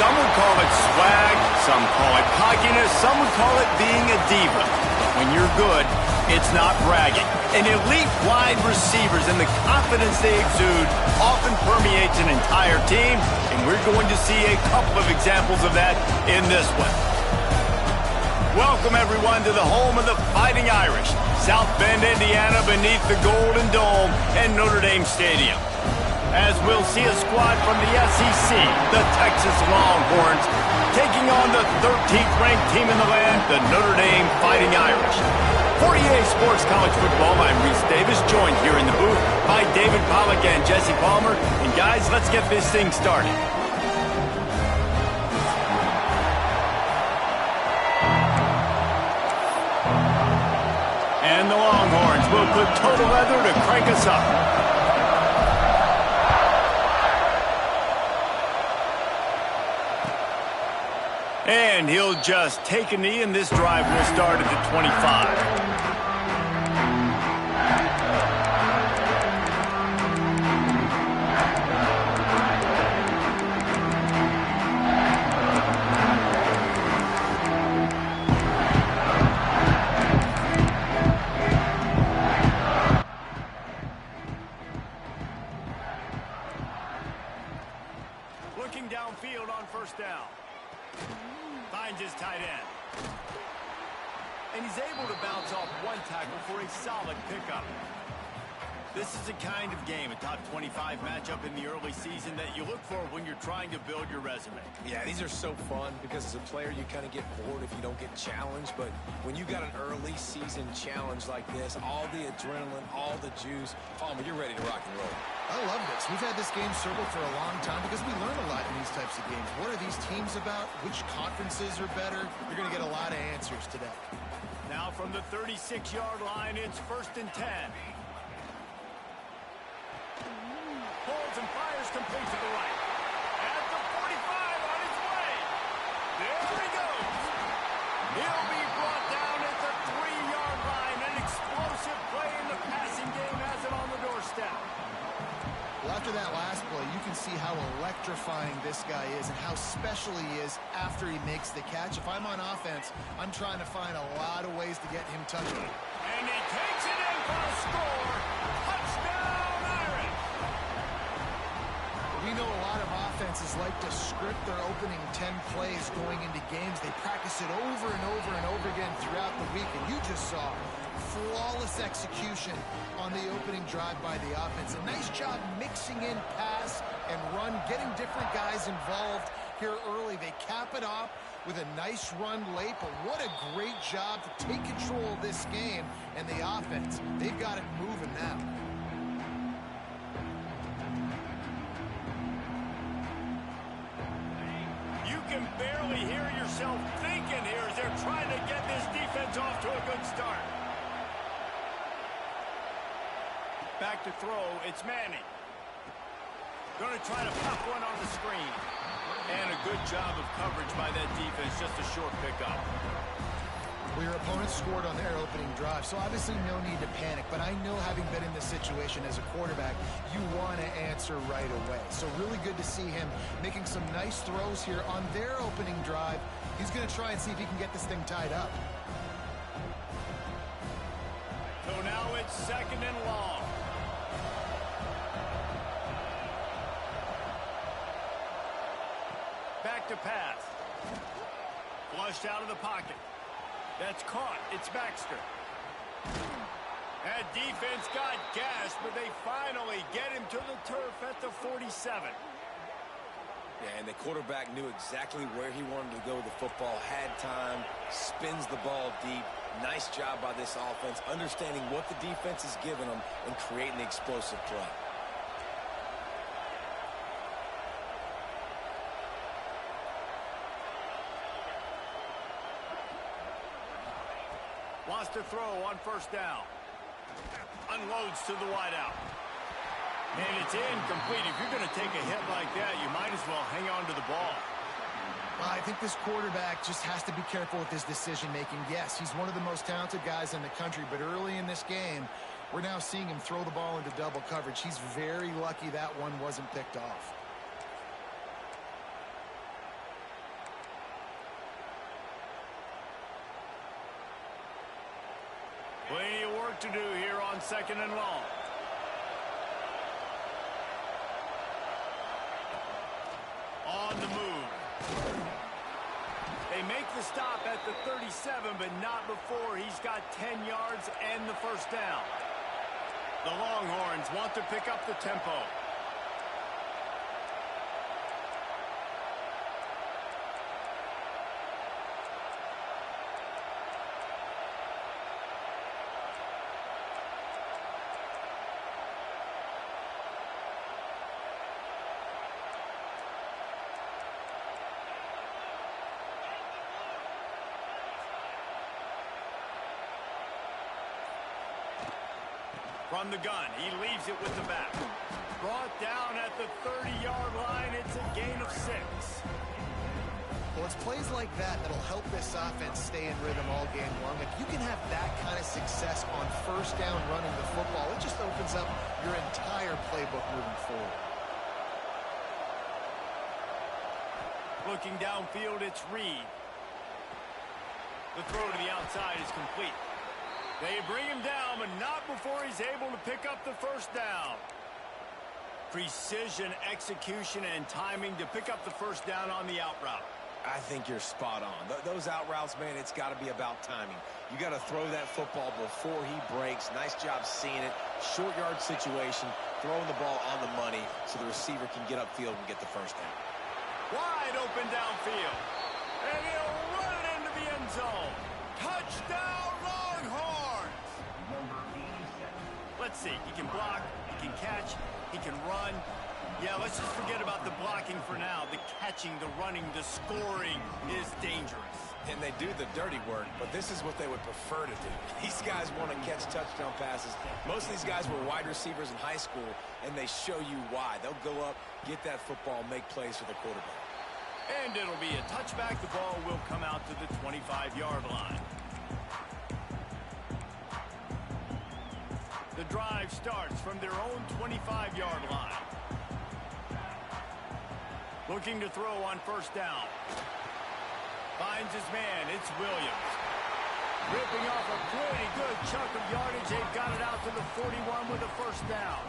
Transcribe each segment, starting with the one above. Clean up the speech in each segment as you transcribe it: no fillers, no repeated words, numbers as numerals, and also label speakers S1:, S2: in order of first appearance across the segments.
S1: Some would call it swag, some call it cockiness, some would call it being a diva. But when you're good, it's not bragging. And elite wide receivers and the confidence they exude often permeates an entire team, and we're going to see a couple of examples of that in this one. Welcome, everyone, to the home of the Fighting Irish, South Bend, Indiana, beneath the Golden Dome and Notre Dame Stadium. As we'll see a squad from the SEC, the Texas Longhorns, taking on the 13th ranked team in the land, the Notre Dame Fighting Irish. For EA Sports College Football, I'm Reese Davis, joined here in the booth by David Pollack and Jesse Palmer. And guys, let's get this thing started. And the Longhorns will put total leather to crank us up. And he'll just take a knee, and this drive will start at the 25. Looking downfield on first down. Finds his tight end. And he's able to bounce off one tackle for a solid pickup. This is the kind of game, a top 25 matchup in the early season that you look for when you're trying to build your resume.
S2: Yeah, these are so fun because as a player you kind of get bored if you don't get challenged, but when you got an early season challenge like this, all the adrenaline, all the juice, Palmer, you're ready to rock and roll.
S3: I love this. We've had this game circled for a long time because we learn a lot in these types of games. What are these teams about? Which conferences are better? You're going to get a lot of answers today.
S1: Now from the 36-yard line, it's 1st and 10. Holds and fires complete to the right. At the 45 on his way. There he goes. He'll be brought down at the 3-yard line. An explosive play in the passing game has it on the doorstep.
S3: Well, after that last play, you can see how electrifying this guy is and how special he is after he makes the catch. If I'm on offense, I'm trying to find a lot of ways to get him touchdown.
S1: And he takes it in for a score. Touchdown, Irish.
S3: We know a lot of offenses like to script their opening 10 plays going into games. They practice it over and over and over again throughout the week, and you just saw flawless execution on the opening drive by the offense. A nice job mixing in pass and run, getting different guys involved here early. They cap it off with a nice run late, but what a great job to take control of this game. And the offense, they've got it moving now.
S1: You can barely hear yourself thinking here as they're trying to get this defense off to a good start. Back to throw, it's Manning. Going to try to pop one on the screen. And a good job of coverage by that defense, just a short pickup.
S3: Well, your opponent scored on their opening drive, so obviously no need to panic. But I know, having been in this situation as a quarterback, you want to answer right away. So really good to see him making some nice throws here on their opening drive. He's going to try and see if he can get this thing tied up.
S1: So now it's 2nd and long. Back to pass. Flushed out of the pocket. That's caught. It's Baxter. That defense got gashed, but they finally get him to the turf at the 47.
S2: Yeah, and the quarterback knew exactly where he wanted to go with the football, had time, spins the ball deep. Nice job by this offense, understanding what the defense is giving them and creating the explosive play.
S1: Wants to throw on 1st down. Unloads to the wideout. And it's incomplete. If you're going to take a hit like that, you might as well hang on to the ball.
S3: Well, I think this quarterback just has to be careful with his decision-making. Yes, he's one of the most talented guys in the country, but early in this game, we're now seeing him throw the ball into double coverage. He's very lucky that one wasn't picked off.
S1: to do here on 2nd and long. On the move. They make the stop at the 37, but not before he's got 10 yards and the first down. The Longhorns want to pick up the tempo. From the gun, he leaves it with the back. Brought down at the 30-yard line. It's a gain of 6.
S3: Well, it's plays like that that'll help this offense stay in rhythm all game long. If you can have that kind of success on first down running the football, it just opens up your entire playbook moving forward.
S1: Looking downfield, it's Reed. The throw to the outside is complete. They bring him down, but not before he's able to pick up the first down. Precision, execution, and timing to pick up the first down on the out route.
S2: I think you're spot on. Those out routes, man, it's got to be about timing. You got to throw that football before he breaks. Nice job seeing it. Short yard situation, throwing the ball on the money so the receiver can get upfield and get the first down.
S1: Wide open downfield. And he'll run it into the end zone. Touchdown, Longhorns! Let's see. He can block, he can catch, he can run. Yeah, let's just forget about the blocking for now. The catching, the running, the scoring is dangerous.
S2: And they do the dirty work, but this is what they would prefer to do. These guys want to catch touchdown passes. Most of these guys were wide receivers in high school, and they show you why. They'll go up, get that football, make plays for the quarterback.
S1: And it'll be a touchback. The ball will come out to the 25-yard line. The drive starts from their own 25-yard line. Looking to throw on first down. Finds his man. It's Williams. Ripping off a pretty good chunk of yardage. They've got it out to the 41 with a first down.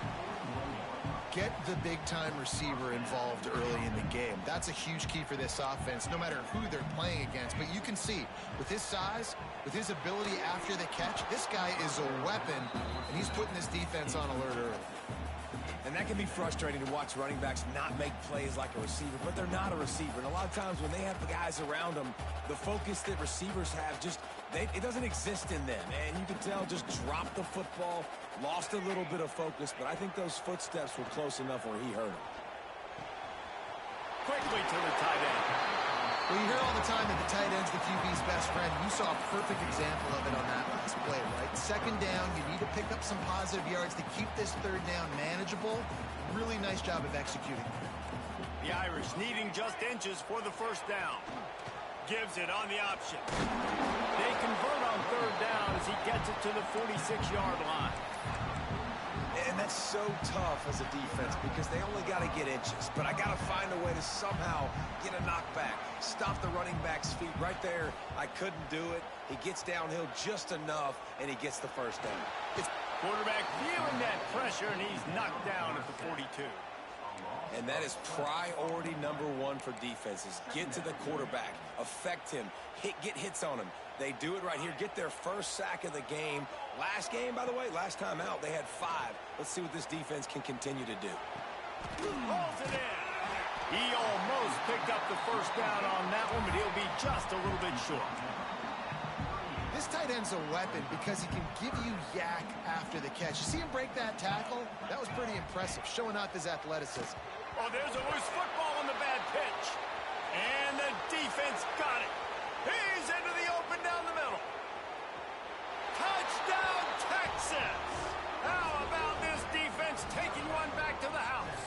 S3: Get the big-time receiver involved early in the game. That's a huge key for this offense, no matter who they're playing against. But you can see, with his size, with his ability after the catch, this guy is a weapon, and he's putting this defense on alert early.
S2: And that can be frustrating to watch running backs not make plays like a receiver, but they're not a receiver. And a lot of times when they have the guys around them, the focus that receivers have it doesn't exist in them. And you can tell just dropped the football, lost a little bit of focus, but I think those footsteps were close enough where he heard him.
S1: Quickly to the tight end.
S3: Well, you hear all the time that the tight end's the QB's best friend. You saw a perfect example of it on that last play, right? Second down, you need to pick up some positive yards to keep this third down manageable. Really nice job of executing.
S1: The Irish needing just inches for the first down. Gives it on the option. They convert on third down as he gets it to the 46-yard line.
S2: And that's so tough as a defense because they only got to get inches. But I got to find a way to somehow get a knockback. Stop the running back's feet right there. I couldn't do it. He gets downhill just enough, and he gets the first down.
S1: Quarterback feeling that pressure, and he's knocked down at the 42.
S2: And that is priority number one for defenses. Get to the quarterback. Affect him. Get hits on him. They do it right here. Get their first sack of the game. Last game, by the way, last time out, they had 5. Let's see what this defense can continue to do.
S1: Pulls it in. He almost picked up the first down on that one, but he'll be just a little bit short.
S3: This tight end's a weapon because he can give you yak after the catch. You see him break that tackle? That was pretty impressive, showing off his athleticism.
S1: Oh, there's a loose football on the bad pitch. And the defense got it. He's into the open down the middle. Touchdown, Texas! How about this defense taking one back to the house?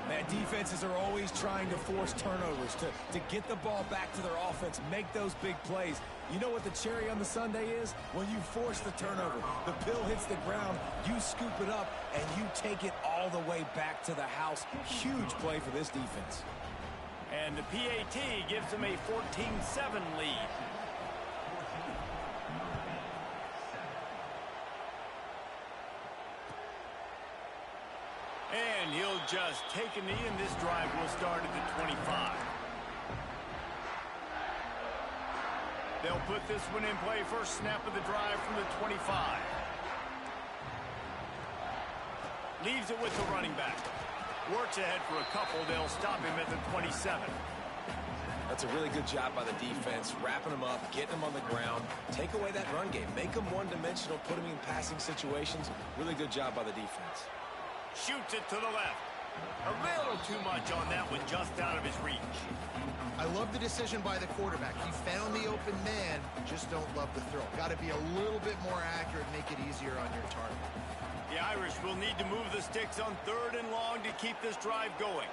S2: Man, defenses are always trying to force turnovers, to get the ball back to their offense, make those big plays. You know what the cherry on the sundae is? When you force the turnover, the pill hits the ground, you scoop it up, and you take it all the way back to the house. Huge play for this defense.
S1: And the PAT gives them a 14-7 lead. just take a knee, and this drive will start at the 25. They'll put this one in play. First snap of the drive from the 25. Leaves it with the running back. Works ahead for a couple. They'll stop him at the 27.
S2: That's a really good job by the defense, wrapping them up, getting them on the ground. Take away that run game. Make them one-dimensional, put them in passing situations. Really good job by the defense.
S1: Shoots it to the left. A little too much on that one, just out of his reach.
S3: I love the decision by the quarterback. He found the open man, just don't love the throw. Got to be a little bit more accurate, make it easier on your target.
S1: The Irish will need to move the sticks on 3rd and long to keep this drive going.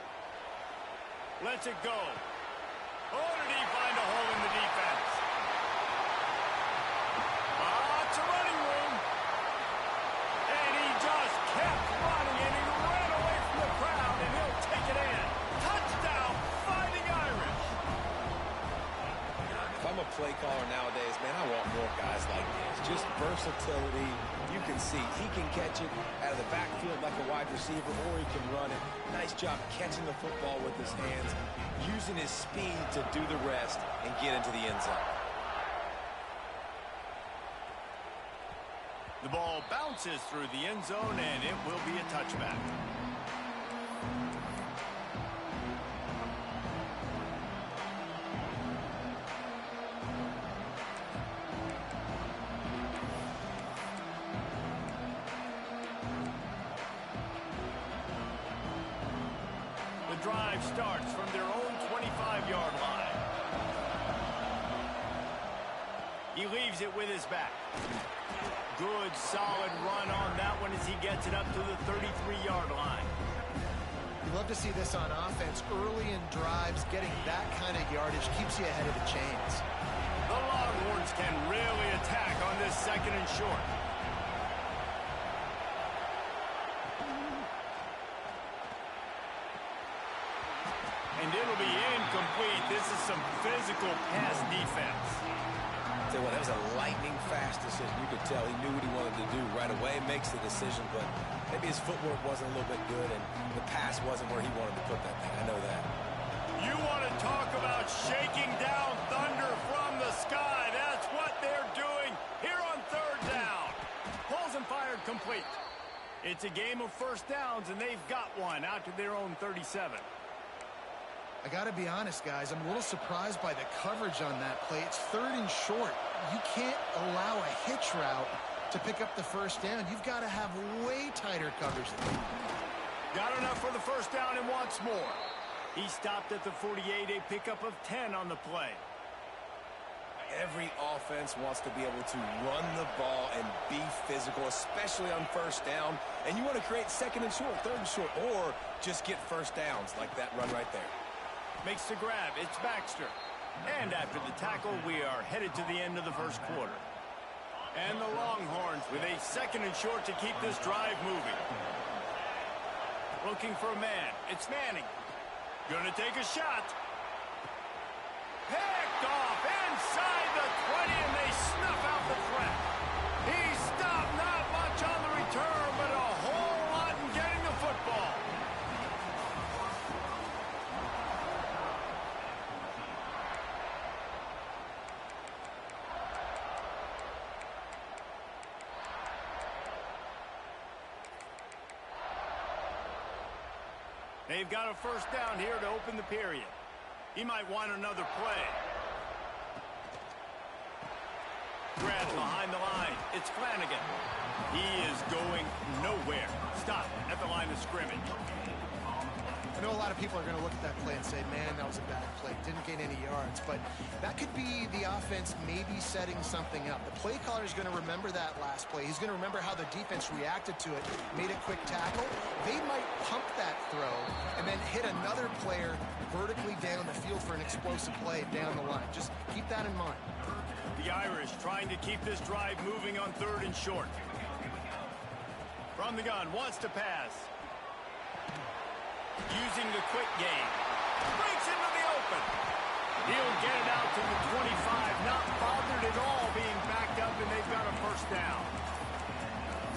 S1: Lets it go. Oh, did he find a hole in the defense? Lots of running room. And he just kept running, and he ran away from the crowd, and he'll take it in. Touchdown, Fighting Irish.
S2: If I'm a play caller nowadays, man, I want more guys like this. Just versatility. You can see he can catch it out of the backfield like a wide receiver, or he can run it. Nice job catching the football with his hands, using his speed to do the rest and get into the end zone.
S1: The ball bounces through the end zone, and it will be a touchback. Drive starts from their own 25-yard line. He leaves it with his back. Good, solid run on that one as he gets it up to the 33-yard line.
S3: You love to see this on offense. Early in drives, getting that kind of yardage keeps you ahead of the chains.
S1: The Longhorns can really attack on this 2nd and short. And it'll be incomplete. This is some physical pass defense.
S2: Tell you what, that was a lightning-fast decision. You could tell he knew what he wanted to do right away. Makes the decision, but maybe his footwork wasn't a little bit good, and the pass wasn't where he wanted to put that thing. I know that.
S1: You want to talk about shaking down thunder from the sky. That's what they're doing here on 3rd down. Pulls and fired complete. It's a game of first downs, and they've got one out to their own 37.
S3: I got to be honest, guys. I'm a little surprised by the coverage on that play. It's 3rd and short. You can't allow a hitch route to pick up the first down. You've got to have way tighter coverage than that.
S1: Got enough for the first down and wants more. He stopped at the 48, a pickup of 10 on the play.
S2: Every offense wants to be able to run the ball and be physical, especially on first down. And you want to create 2nd and short, 3rd and short, or just get first downs like that run right there.
S1: Makes the grab. It's Baxter. And after the tackle, we are headed to the end of the first quarter. And the Longhorns with a 2nd and short to keep this drive moving. Looking for a man. It's Manning. Gonna take a shot. Picked off inside the 20, and they snuff out the threat. He stopped not much on the return, but a whole lot in getting the football. They've got a first down here to open the period. He might want another play. Grabs behind the line. It's Flanagan. He is going nowhere. Stop at the line of scrimmage.
S3: I know a lot of people are going to look at that play and say, man, that was a bad play. Didn't gain any yards. But that could be the offense maybe setting something up. The play caller is going to remember that last play. He's going to remember how the defense reacted to it, made a quick tackle. They might pump that throw and then hit another player vertically down the field for an explosive play down the line. Just keep that in mind.
S1: The Irish trying to keep this drive moving on 3rd and short. From the gun, wants to pass. Using the quick game. Breaks into the open. He'll get it out to the 25. Not bothered at all being backed up, and they've got a first down.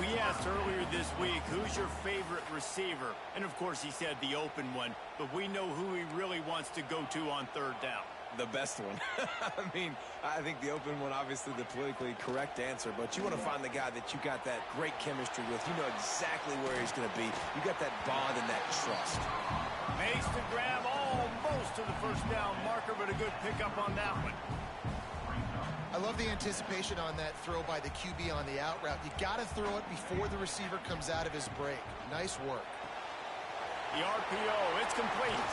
S1: We asked earlier this week, who's your favorite receiver? And, of course, he said the open one. But we know who he really wants to go to on third down.
S2: The best one. I mean, I think the open one, obviously the politically correct answer, but you want to find the guy that you got that great chemistry with. You know exactly where he's going to be. You got that bond and that trust.
S1: Makes the grab almost to the first down marker, but a good pickup on that one.
S3: I love the anticipation on that throw by the QB on the out route. You got to throw it before the receiver comes out of his break. Nice work.
S1: The RPO, it's complete.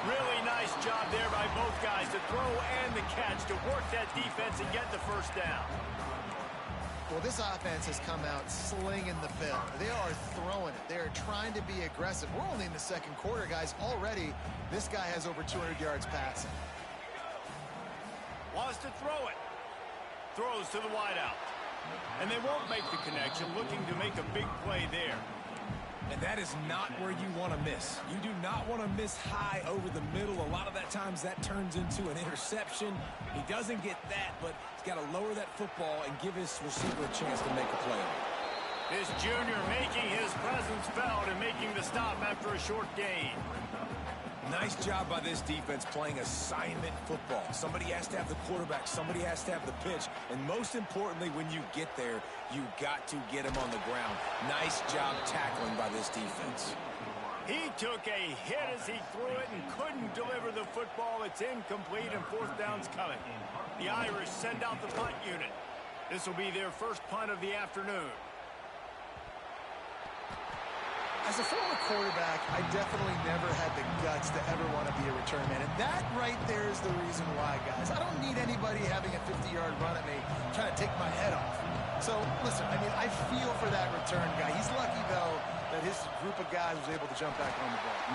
S1: Really nice job there by both guys to throw and the catch to work that defense and get the first down.
S3: Well, this offense has come out slinging the bill. They are throwing it. They are trying to be aggressive. We're only in the second quarter, guys. Already, this guy has over 200 yards passing.
S1: Wants to throw it. Throws to the wideout. And they won't make the connection, looking to make a big play there.
S2: And that is not where you want to miss. You do not want to miss high over the middle. A lot of that times that turns into an interception. He doesn't get that, but he's got to lower that football and give his receiver a chance to make a play.
S1: This junior making his presence felt and making the stop after a short gain.
S2: Nice job by this defense playing assignment football. Somebody has to have the quarterback. Somebody has to have the pitch. And most importantly, when you get there, you got to get him on the ground. Nice job tackling by this defense.
S1: He took a hit as he threw it and couldn't deliver the football. It's incomplete and fourth down's coming. The Irish send out the punt unit. This will be their first punt of the afternoon.
S3: As a former quarterback, I definitely never had the guts to ever want to be a return man. And that right there is the reason why, guys. I don't need anybody having a 50-yard run at me trying to take my head off. So, listen, I mean, I feel for that return guy. He's lucky, though, that his group of guys was able to jump back on the ball.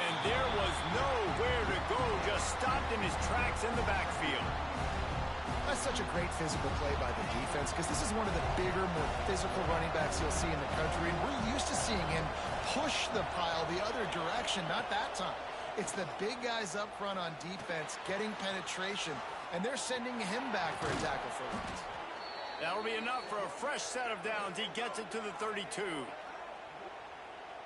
S1: And there was nowhere to go, just stopped in his tracks in the backfield.
S3: That's such a great physical play by the defense because this is one of the bigger, more physical running backs you'll see in the country. And we're used to seeing him push the pile the other direction. Not that time. It's the big guys up front on defense getting penetration, and they're sending him back for a tackle for loss.
S1: That'll be enough for a fresh set of downs. He gets it to the 32.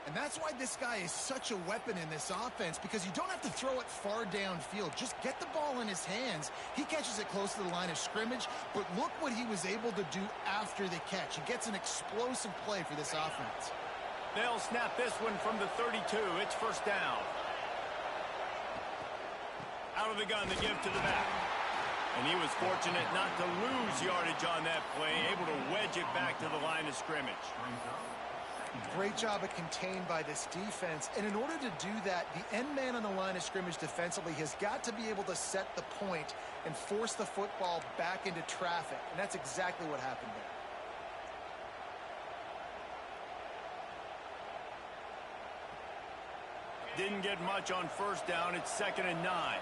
S3: And that's why this guy is such a weapon in this offense, because you don't have to throw it far downfield. Just get the ball in his hands. He catches it close to the line of scrimmage, but look what he was able to do after the catch. He gets an explosive play for this offense.
S1: They'll snap this one from the 32. It's first down. Out of the gun, the give to the back. And he was fortunate not to lose yardage on that play, able to wedge it back to the line of scrimmage.
S3: Great job of contained by this defense. And in order to do that, the end man on the line of scrimmage defensively has got to be able to set the point and force the football back into traffic. And that's exactly what happened there.
S1: Didn't get much on first down. It's 2nd and 9.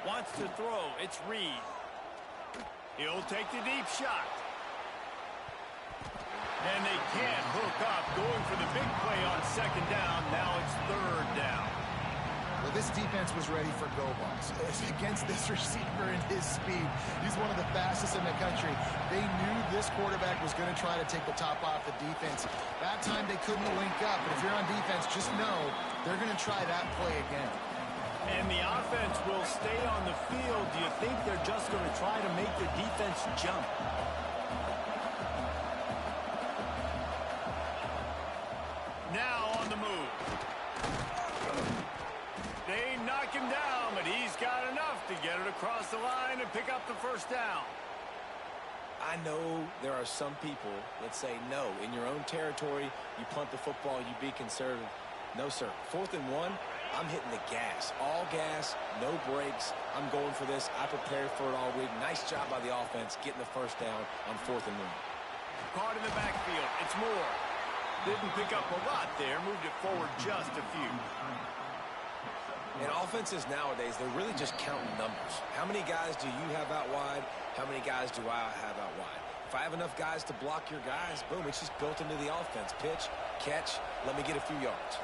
S1: Wants to throw. It's Reed. He'll take the deep shot. And they can't hook up. Going for the big play on 2nd down. Now it's 3rd down.
S3: Well, this defense was ready for go balls. Against this receiver and his speed, he's one of the fastest in the country. They knew this quarterback was going to try to take the top off the defense. That time they couldn't link up. But if you're on defense, just know they're going to try that play again.
S1: And the offense will stay on the field. Do you think they're just going to try to make the defense jump? Now on the move. They knock him down, but he's got enough to get it across the line and pick up the first down.
S2: I know there are some people that say, no, in your own territory, you punt the football, you be conservative. No, sir. 4th and 1. I'm hitting the gas. All gas, no brakes. I'm going for this. I prepared for it all week. Nice job by the offense getting the first down on 4th and 1.
S1: Caught in the backfield. It's Moore. Didn't pick up a lot there. Moved it forward just a few.
S2: And offenses nowadays, they're really just counting numbers. How many guys do you have out wide? How many guys do I have out wide? If I have enough guys to block your guys, boom, it's just built into the offense. Pitch, catch, let me get a few yards.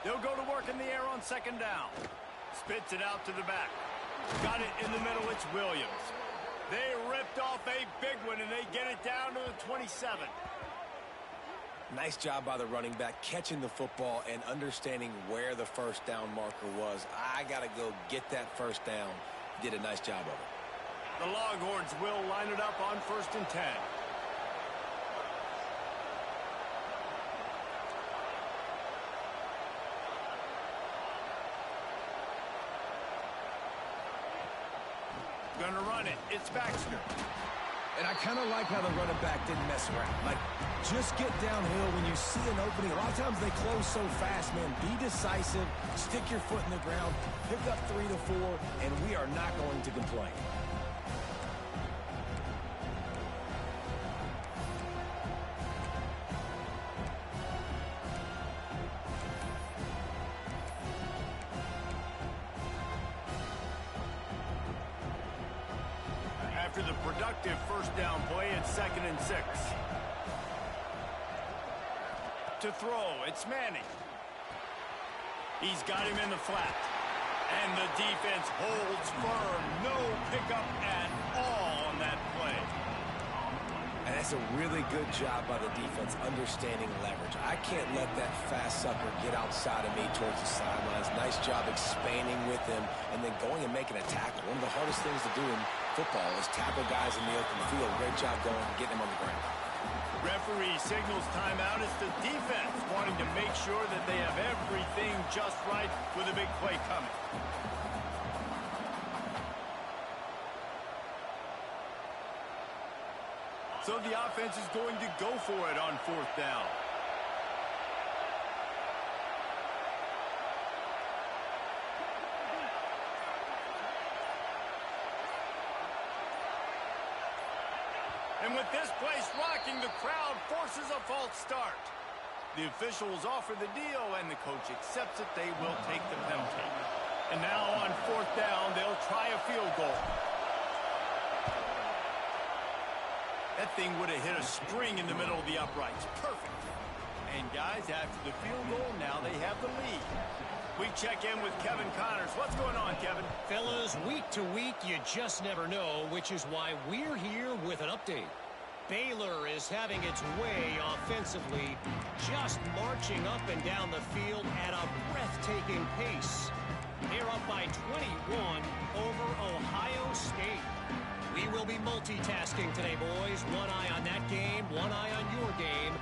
S1: They'll go to work in the air on second down. Spits it out to the back. Got it in the middle. It's Williams. They ripped off a big one, and they get it down to the 27.
S2: Nice job by the running back, catching the football and understanding where the first down marker was. I got to go get that first down. Did a nice job of it.
S1: The Longhorns will line it up on 1st and 10. Gonna run it. It's Baxter.
S2: And I kind of like how the running back didn't mess around. Like, just get downhill when you see an opening. A lot of times they close so fast, man. Be decisive. Stick your foot in the ground. Pick up 3 to 4, and we are not going to complain.
S1: After the productive first down play, it's 2nd and 6. To throw, it's Manning. He's got him in the flat. And the defense holds firm. No pickup at all on that play.
S2: And that's a really good job by the defense, understanding leverage. I can't let that fast sucker get outside of me towards the sidelines. Nice job expanding with him and then going and making a tackle. One of the hardest things to do in football is tackle guys in the open field. Great job going and getting them on the ground.
S1: Referee signals timeout. It's the defense wanting to make sure that they have everything just right with a big play coming. So the offense is going to go for it on 4th down. And with this place rocking, the crowd forces a false start. The officials offer the deal, and the coach accepts it. They will take the penalty. And now on 4th down, they'll try a field goal. That thing would have hit a string in the middle of the uprights. Perfect. And guys, after the field goal, now they have the lead. We check in with Kevin Connors. What's going on, Kevin?
S4: Fellas, week to week, you just never know, which is why we're here with an update. Baylor is having its way offensively, just marching up and down the field at a breathtaking pace. They're up by 21 over Ohio State. We will be multitasking today, boys. One eye on that game, one eye on your game.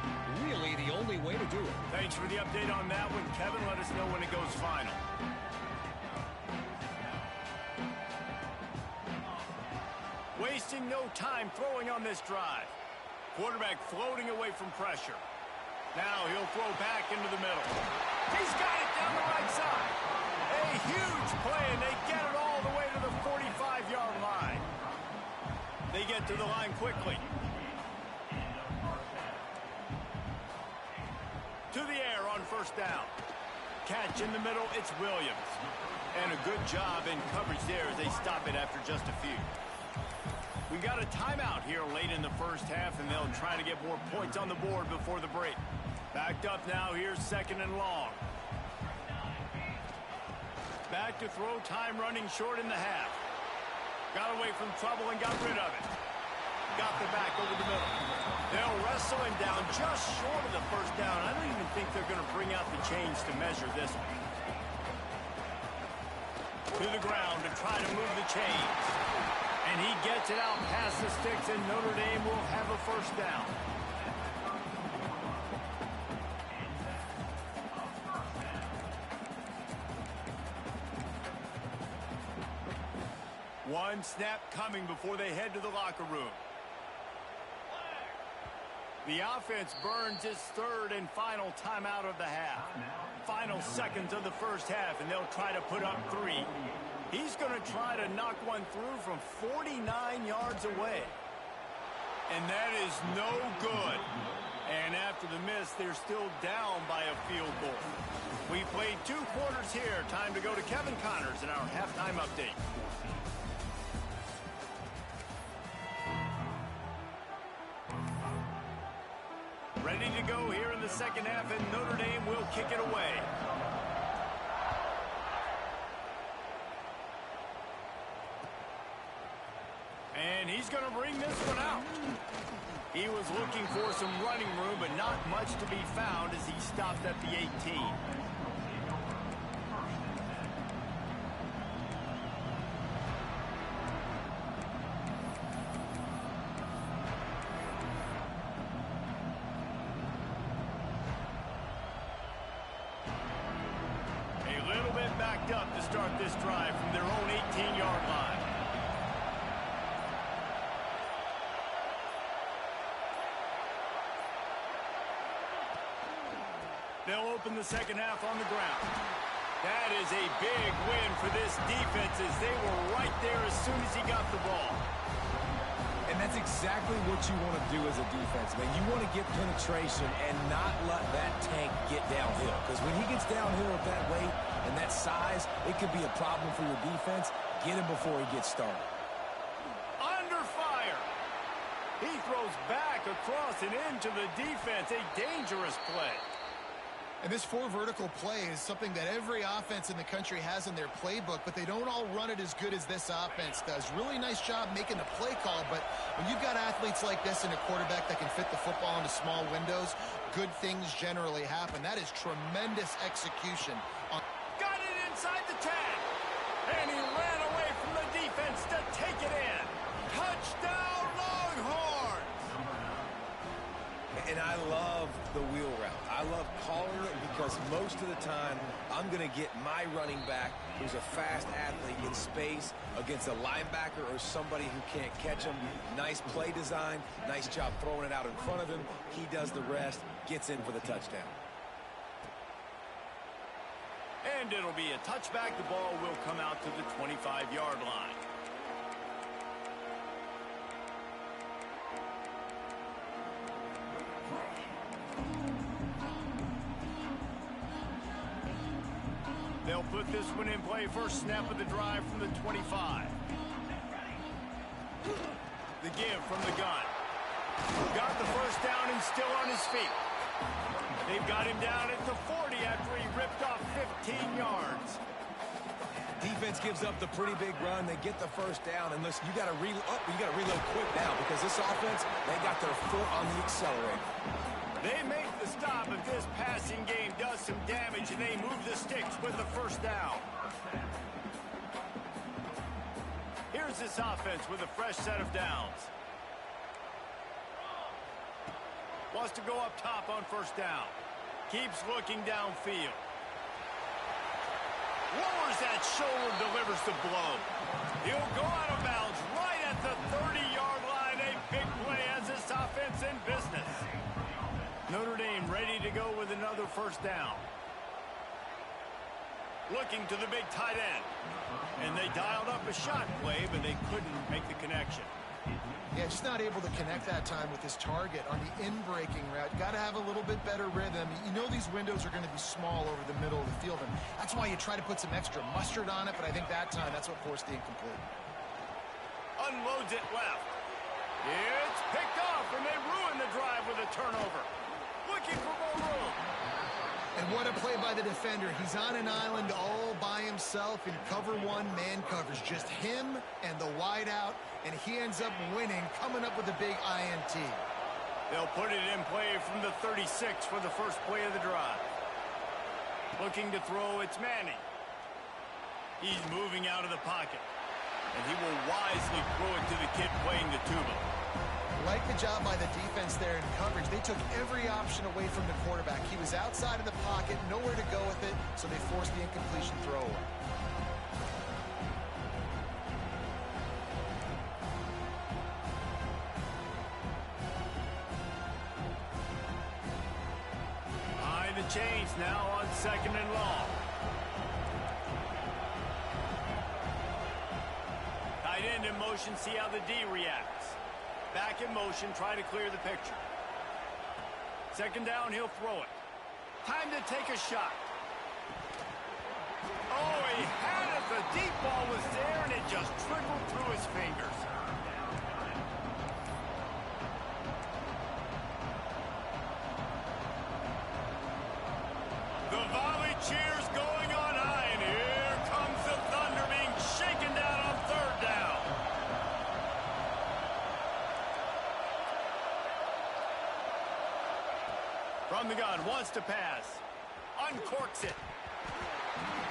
S4: Really the only way to do it.
S1: Thanks for the update on that one, Kevin. Let us know when it goes final. Wasting no time throwing on this drive. Quarterback floating away from pressure. Now he'll throw back into the middle. He's got it down the right side. A huge play, and they get it all the way to the 45-yard line. They get to the line quickly. To the air on 1st down. Catch in the middle, it's Williams. And a good job in coverage there as they stop it after just a few. We got a timeout here late in the first half, and they'll try to get more points on the board before the break. Backed up now, here's 2nd and long. Back to throw, time running short in the half. Got away from trouble and got rid of it. Got the back over the middle. They'll wrestle him down just short of the first down. I don't even think they're going to bring out the chains to measure this one. To the ground to try to move the chains. And he gets it out past the sticks, and Notre Dame will have a 1st down. One snap coming before they head to the locker room. The offense burns its 3rd and final timeout of the half. Final seconds of the first half, and they'll try to put up 3. He's going to try to knock one through from 49 yards away. And that is no good. And after the miss, they're still down by a field goal. We played 2 quarters here. Time to go to Kevin Connors in our halftime update. Ready to go here in the second half, and Notre Dame will kick it away. And he's going to bring this one out. He was looking for some running room, but not much to be found as he stopped at the 18. A little bit backed up to start this drive from their own 18-yard line. They'll open the second half on the ground. That is a big win for this defense as they were right there as soon as he got the ball.
S2: And that's exactly what you want to do as a defense, man. You want to get penetration and not let that tank get downhill. Because when he gets downhill at that weight and that size, it could be a problem for your defense. Get him before he gets started.
S1: Under fire. He throws back across and into the defense. A dangerous play.
S3: And this 4 vertical play is something that every offense in the country has in their playbook, but they don't all run it as good as this offense does. Really nice job making the play call, but when you've got athletes like this and a quarterback that can fit the football into small windows, good things generally happen. That is tremendous execution.
S1: Got it inside the 10. And he ran away from the defense to take it in. Touchdown, Longhorns!
S2: And I love the wheel route. I love calling it because most of the time I'm going to get my running back who's a fast athlete in space against a linebacker or somebody who can't catch him. Nice play design. Nice job throwing it out in front of him. He does the rest, gets in for the touchdown.
S1: And it'll be a touchback. The ball will come out to the 25-yard line. They'll put this one in play. First snap of the drive from the 25. The give from the gun. Got the first down and still on his feet. They've got him down at the 40 after he ripped off 15 yards.
S2: Defense gives up the pretty big run. They get the first down. And listen, you got to reload quick now because this offense, they got their foot on the accelerator.
S1: They make the stop if this passing game does some damage, and they move the sticks with the first down. Here's this offense with a fresh set of downs. Wants to go up top on first down. Keeps looking downfield. Lowers that shoulder, delivers the blow. He'll go out of bounds right at the 30-yard line. A big play as this offense in business. Notre Dame ready to go with another first down. Looking to the big tight end. And they dialed up a shot play, but they couldn't make the connection.
S3: Yeah, just not able to connect that time with his target on the in-breaking route. Got to have a little bit better rhythm. You know these windows are going to be small over the middle of the field, and that's why you try to put some extra mustard on it, but I think that time that's what forced the incomplete.
S1: Unloads it left. It's picked off, and they ruin the drive with a turnover. Looking for more room.
S3: And what a play by the defender. He's on an island all by himself in cover one man coverage. Just him and the wide out, and he ends up winning, coming up with a big INT.
S1: They'll put it in play from the 36 for the first play of the drive. Looking to throw, it's Manning. He's moving out of the pocket, and he will wisely throw it to the kid playing the tuba.
S3: Like the job by the defense there in coverage. They took every option away from the quarterback. He was outside of the pocket, nowhere to go with it, so they forced the incompletion throwaway.
S1: Behind the chains now on second and long. Tight end in motion, see how the D reacts. Back in motion, try to clear the picture. Second down, he'll throw it. Time to take a shot. Oh, he had it. The deep ball was there, and it just trickled through his fingers. The volley cheers going on high, and here comes the thunder being shaken down on third down. From the gun, wants to pass. Uncorks it.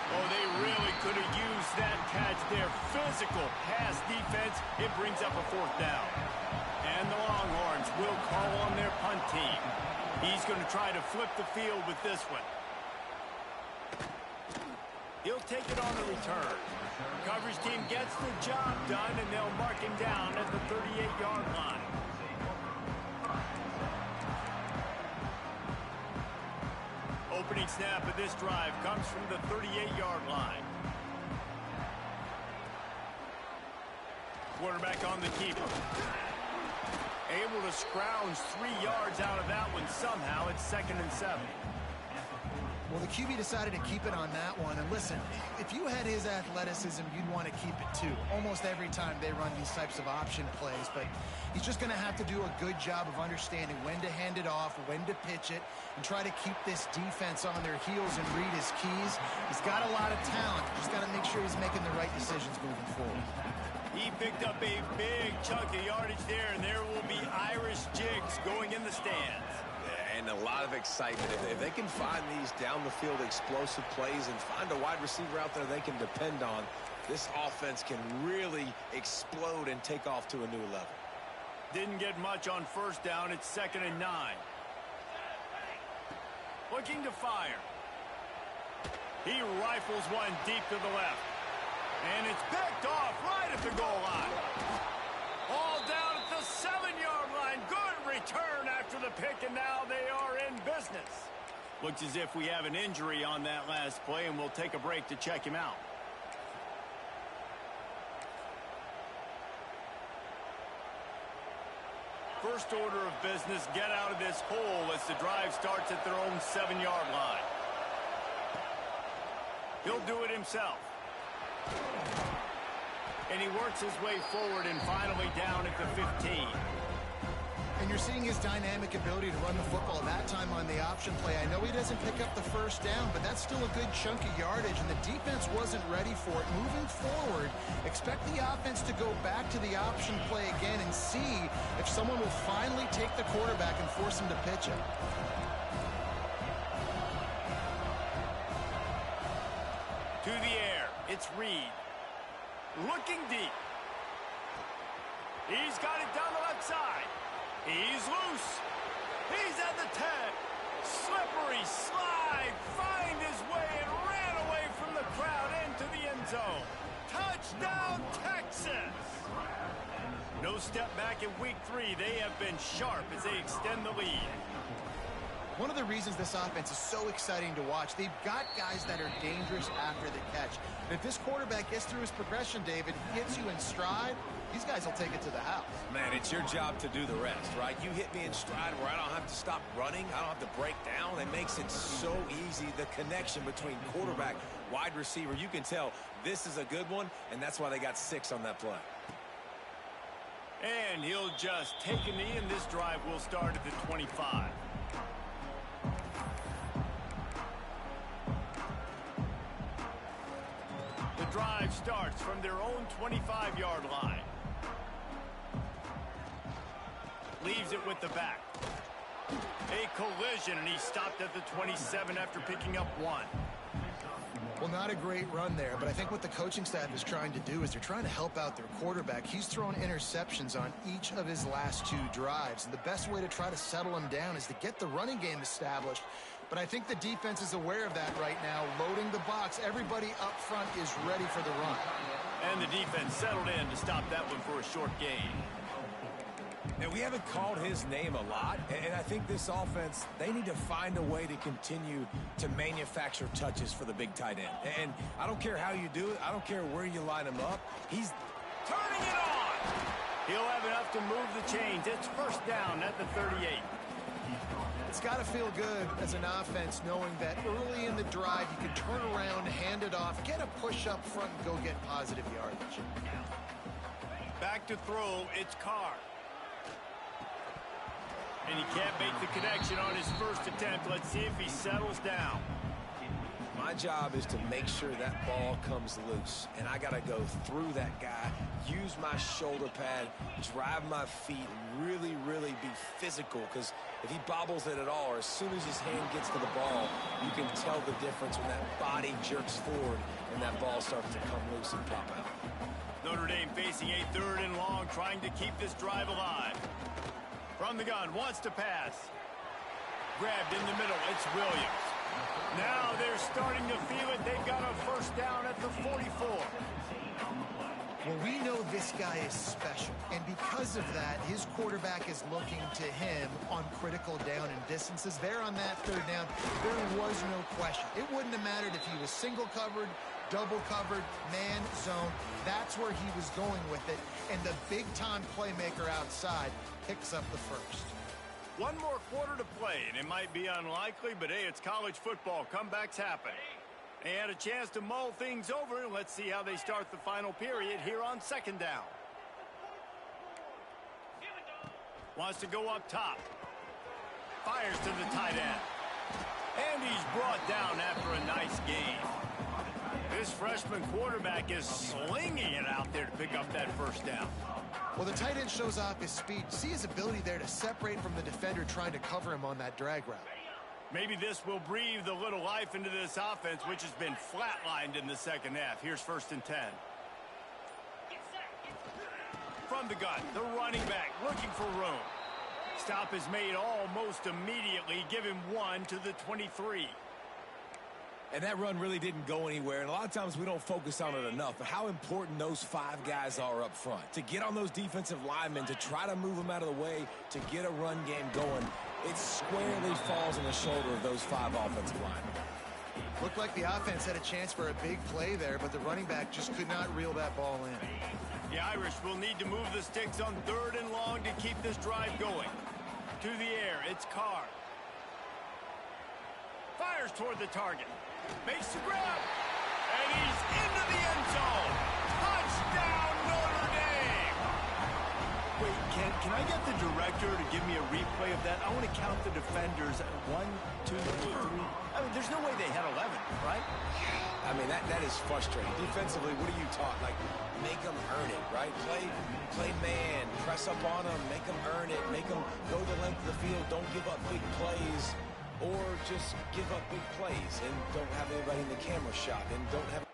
S1: Oh, they really could have used that catch there. Physical pass defense. It brings up a fourth down. And the Longhorns will call on their punt team. He's going to try to flip the field with this one. He'll take it on the return. Coverage team gets the job done, and they'll mark him down at the 38-yard line. Opening snap of this drive comes from the 38-yard line. Quarterback on the keeper. Able to scrounge 3 yards out of that one somehow. It's 2nd and 7.
S3: Well, the QB decided to keep it on that one. And listen, if you had his athleticism, you'd want to keep it too. Almost every time they run these types of option plays. But he's just going to have to do a good job of understanding when to hand it off, when to pitch it, and try to keep this defense on their heels and read his keys. He's got a lot of talent. Just got to make sure he's making the right decisions moving forward.
S1: He picked up a big chunk of yardage there, and there will be Irish jigs going in the stands.
S2: And a lot of excitement. If they can find these down-the-field explosive plays and find a wide receiver out there they can depend on, this offense can really explode and take off to a new level.
S1: Didn't get much on first down. It's 2nd and 9. Looking to fire. He rifles one deep to the left. And it's picked off right at the goal line. All down at the 7-yard line. Good return after the pick, and now they are in business. Looks as if we have an injury on that last play, and we'll take a break to check him out. First order of business, get out of this hole as the drive starts at their own 7-yard line. He'll do it himself. And he works his way forward and finally down at the 15.
S3: And you're seeing his dynamic ability to run the football that time on the option play. I know he doesn't pick up the first down, but that's still a good chunk of yardage, and the defense wasn't ready for it. Moving forward, expect the offense to go back to the option play again and see if someone will finally take the quarterback and force him to pitch it.
S1: To the air, it's Reed. Looking deep. He's got it down the left side. He's loose. He's at the 10. Slippery slide. Find his way and ran away from the crowd into the end zone. Touchdown, Texas. No step back in week 3. They have been sharp as they extend the lead.
S3: One of the reasons this offense is so exciting to watch, they've got guys that are dangerous after the catch. If this quarterback gets through his progression, David, gets you in stride, these guys will take it to the house.
S2: Man, it's your job to do the rest, right? You hit me in stride where I don't have to stop running. I don't have to break down. It makes it so easy, the connection between quarterback, wide receiver. You can tell this is a good one, and that's why they got 6 on that play.
S1: And he'll just take a knee, and this drive will start at the 25. The drive starts from their own 25-yard line. Leaves it with the back. A collision, and he stopped at the 27 after picking up 1.
S3: Well, not a great run there, but I think what the coaching staff is trying to do is they're trying to help out their quarterback. He's thrown interceptions on each of his last 2 drives, and the best way to try to settle him down is to get the running game established. But I think the defense is aware of that right now, loading the box. Everybody up front is ready for the run.
S1: And the defense settled in to stop that one for a short gain.
S2: And we haven't called his name a lot, and I think this offense, they need to find a way to continue to manufacture touches for the big tight end. And I don't care how you do it. I don't care where you line him up. He's
S1: turning it on. He'll have enough to move the chains. It's first down at the 38.
S3: It's got to feel good as an offense knowing that early in the drive you can turn around, hand it off, get a push up front, and go get positive yardage.
S1: Back to throw, it's Carr. And he can't make the connection on his first attempt. Let's see if he settles down.
S2: My job is to make sure that ball comes loose, and I got to go through that guy, use my shoulder pad, drive my feet, really, really be physical, because if he bobbles it at all, or as soon as his hand gets to the ball, you can tell the difference when that body jerks forward and that ball starts to come loose and pop out.
S1: Notre Dame facing a 3rd and long, trying to keep this drive alive. From the gun, wants to pass. Grabbed in the middle, it's Williams. Now they're starting to feel it. They've got a first down at the 44.
S3: Well, we know this guy is special, and because of that, his quarterback is looking to him on critical down and distances. There on that 3rd down, there was no question. It wouldn't have mattered if he was single covered, double covered, man, zone. That's where he was going with it, and the big-time playmaker outside picks up the first.
S1: One more quarter to play, and it might be unlikely, but hey, it's college football. Comebacks happen. They had a chance to mull things over, and let's see how they start the final period here on 2nd down. Wants to go up top. Fires to the tight end. And he's brought down after a nice gain. This freshman quarterback is slinging it out there to pick up that first down.
S3: Well, the tight end shows off his speed. See his ability there to separate from the defender trying to cover him on that drag route.
S1: Maybe this will breathe a little life into this offense, which has been flatlined in the 2nd half. Here's 1st and 10. From the gun, the running back looking for room. Stop is made almost immediately. Give him 1 to the 23.
S2: And that run really didn't go anywhere, and a lot of times we don't focus on it enough, but how important those 5 guys are up front. To get on those defensive linemen, to try to move them out of the way, to get a run game going, it squarely falls on the shoulder of those 5 offensive linemen.
S3: Looked like the offense had a chance for a big play there, but the running back just could not reel that ball in.
S1: The Irish will need to move the sticks on 3rd and long to keep this drive going. To the air, it's Carr. Fires toward the target. Makes the grab. And he's into the end zone. Touchdown, Notre Dame. Wait, can I get the director to give me a replay of that? I want to count the defenders. 1, 2, 3. I mean, there's no way they had 11, right?
S2: I mean, that is frustrating. Defensively, what are you taught? Like, make them earn it, right? Play man, press up on them, make them earn it, make them go the length of the field, don't give up big plays. Or just give up big plays and don't have anybody in the camera shot and don't have